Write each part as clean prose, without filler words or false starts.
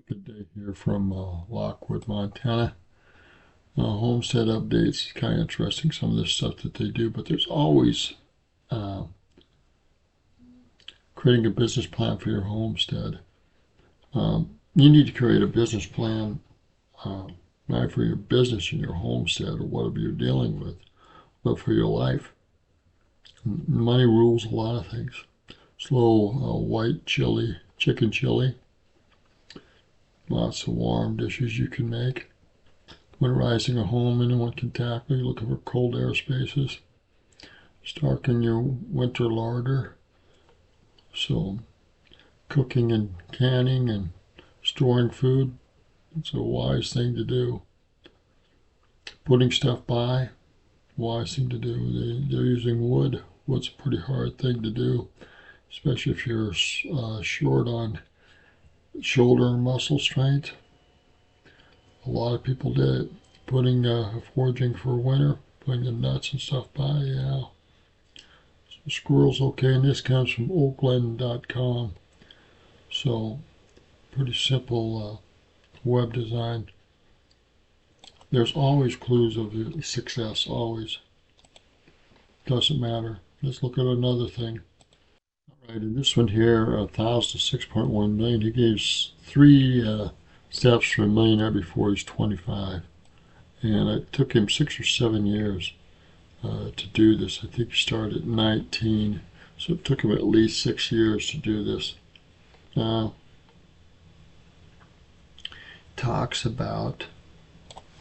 Good day here from Lockwood, Montana. Homestead updates is kind of interesting, some of the stuff that they do, but there's always uh, creating a business plan for your homestead. You need to create a business plan not for your business and your homestead or whatever you're dealing with, but for your life. Money rules a lot of things. Slow white chili, chicken chili, lots of warm dishes you can make. Winterizing a home, anyone can tackle. You're looking for cold air spaces. Stocking your winter larder. So cooking and canning and storing food, it's a wise thing to do. Putting stuff by, wise thing to do. They're using wood. Wood's a pretty hard thing to do, especially if you're short on shoulder muscle strength. A lot of people did it. Putting foraging for winter, putting the nuts and stuff by, yeah. So squirrels okay, and this comes from oakland.com. So pretty simple web design. There's always clues of success, always. Doesn't matter. Let's look at another thing. All right, in this one here, 1,000 to 6.1 million, he gave 3 steps for a millionaire before he's 25. And it took him 6 or 7 years to do this. I think he started at 19, so it took him at least 6 years to do this. Talks about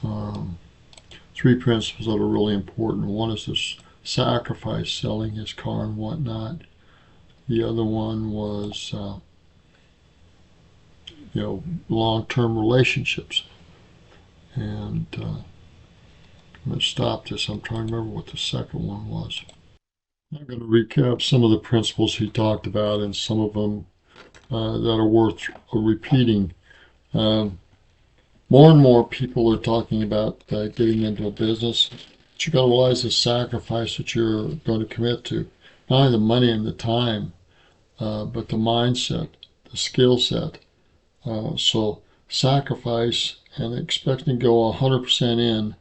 3 principles that are really important. One is this sacrifice, selling his car and whatnot. The other one was long-term relationships. And I'm going to stop this. I'm trying to remember what the second one was. I'm going to recap some of the principles he talked about and some of them that are worth repeating. More and more people are talking about getting into a business. But you've got to realize the sacrifice that you're going to commit to. Not only the money and the time, but the mindset, the skill set. So sacrifice and expecting to go 100% in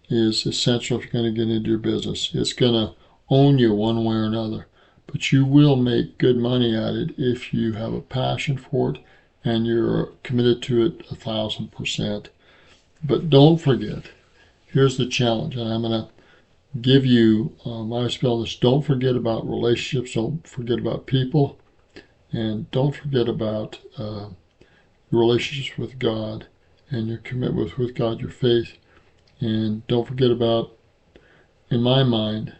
is essential if you're going to get into your business. It's going to own you one way or another, but you will make good money at it if you have a passion for it and you're committed to it 1,000%. But don't forget, here's the challenge, and I'm going to give you my spell on this. Don't forget about relationships. Don't forget about people, and don't forget about your relationships with God and your commitment with God, your faith. And don't forget about, in my mind,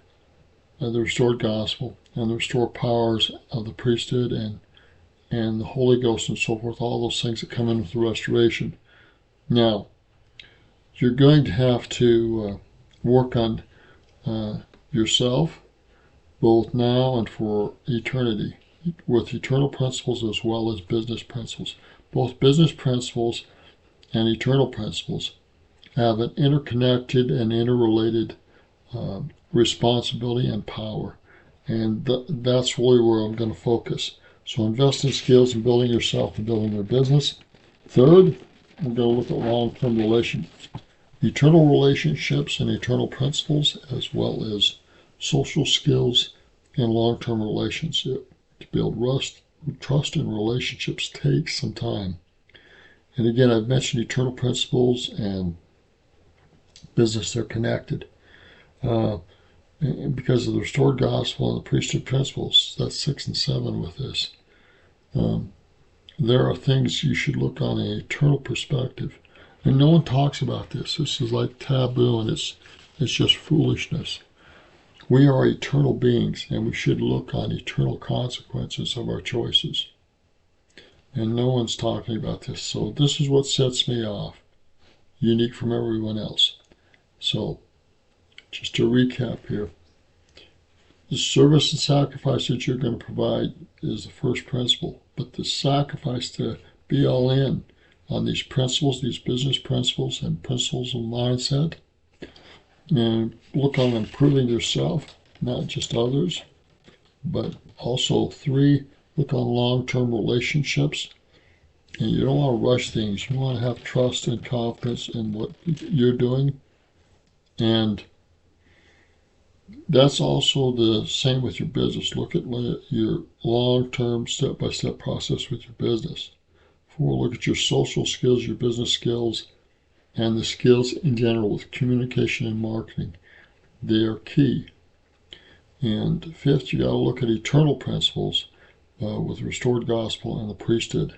the restored gospel and the restored powers of the priesthood and the Holy Ghost and so forth, all those things that come in with the restoration. Now, you're going to have to work on yourself, both now and for eternity, with eternal principles as well as business principles. Both business principles and eternal principles have an interconnected and interrelated responsibility and power. And that's really where I'm going to focus. So invest in skills in building yourself and building your business. Third, we're going to look at long-term relationships. Eternal relationships and eternal principles, as well as social skills and long-term relationships. To build trust in relationships takes some time. And again, I've mentioned eternal principles and business, they're connected. Because of the restored gospel and the priesthood principles, that's 6 and 7 with this. There are things you should look on an eternal perspective. And no one talks about this. This is like taboo, and it's just foolishness. We are eternal beings, and we should look on eternal consequences of our choices. And no one's talking about this. So this is what sets me off, unique from everyone else. So just to recap here, the service and sacrifice that you're going to provide is the first principle, but the sacrifice to be all in on these principles, these business principles and principles of mindset, and look on improving yourself, not just others, but also 3, look on long-term relationships And you don't want to rush things. You want to have trust and confidence in what you're doing. And that's also the same with your business. Look at your long-term step-by-step process with your business. 4, look at your social skills, your business skills, and the skills in general with communication and marketing. They are key. And 5th, you got to look at eternal principles with restored gospel and the priesthood,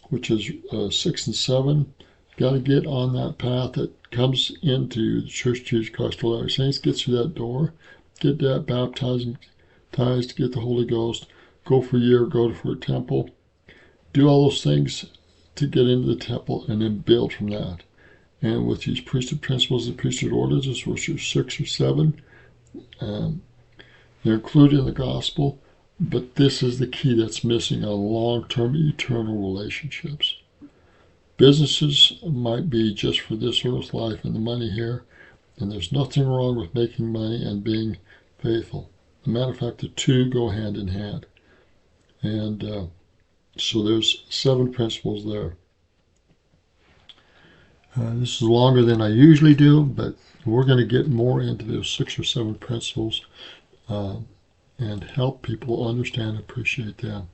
which is 6 and 7. Got to get on that path that comes into the Church of Jesus Christ of Latter-day Saints, get through that door, get that baptized, get the Holy Ghost, go for a year, go for a temple, do all those things to get into the temple, and then build from that. And with these priesthood principles, the priesthood ordinances, which are 6 or 7, they're included in the gospel, but this is the key that's missing on long-term eternal relationships. Businesses might be just for this earth life and the money here, and there's nothing wrong with making money and being faithful. As a matter of fact, the two go hand in hand. And so there's 7 principles there. This is longer than I usually do, but we're going to get more into those 6 or 7 principles and help people understand and appreciate them.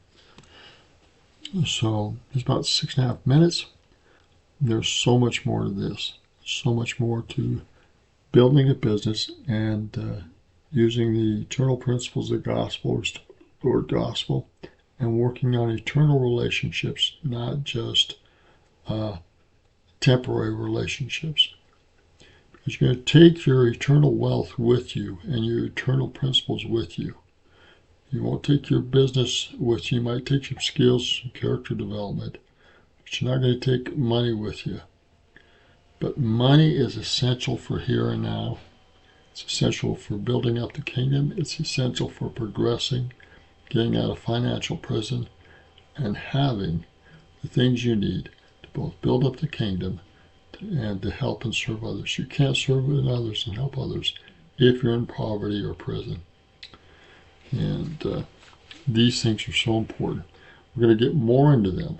So it's about 6.5 minutes. There's so much more to this, so much more to building a business and using the eternal principles of the gospel, restored gospel, and working on eternal relationships, not just temporary relationships. Because you're going to take your eternal wealth with you and your eternal principles with you. You won't take your business with you. You might take some skills, some character development, but you're not going to take money with you. But money is essential for here and now. It's essential for building up the kingdom. It's essential for progressing, getting out of financial prison, and having the things you need to both build up the kingdom and to help and serve others. You can't serve others and help others if you're in poverty or prison. And these things are so important. We're going to get more into them.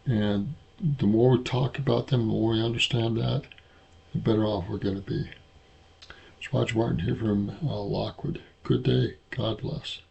And the more we talk about them, the more we understand that, the better off we're going to be. It's Roger Martin here from Lockwood. Good day. God bless.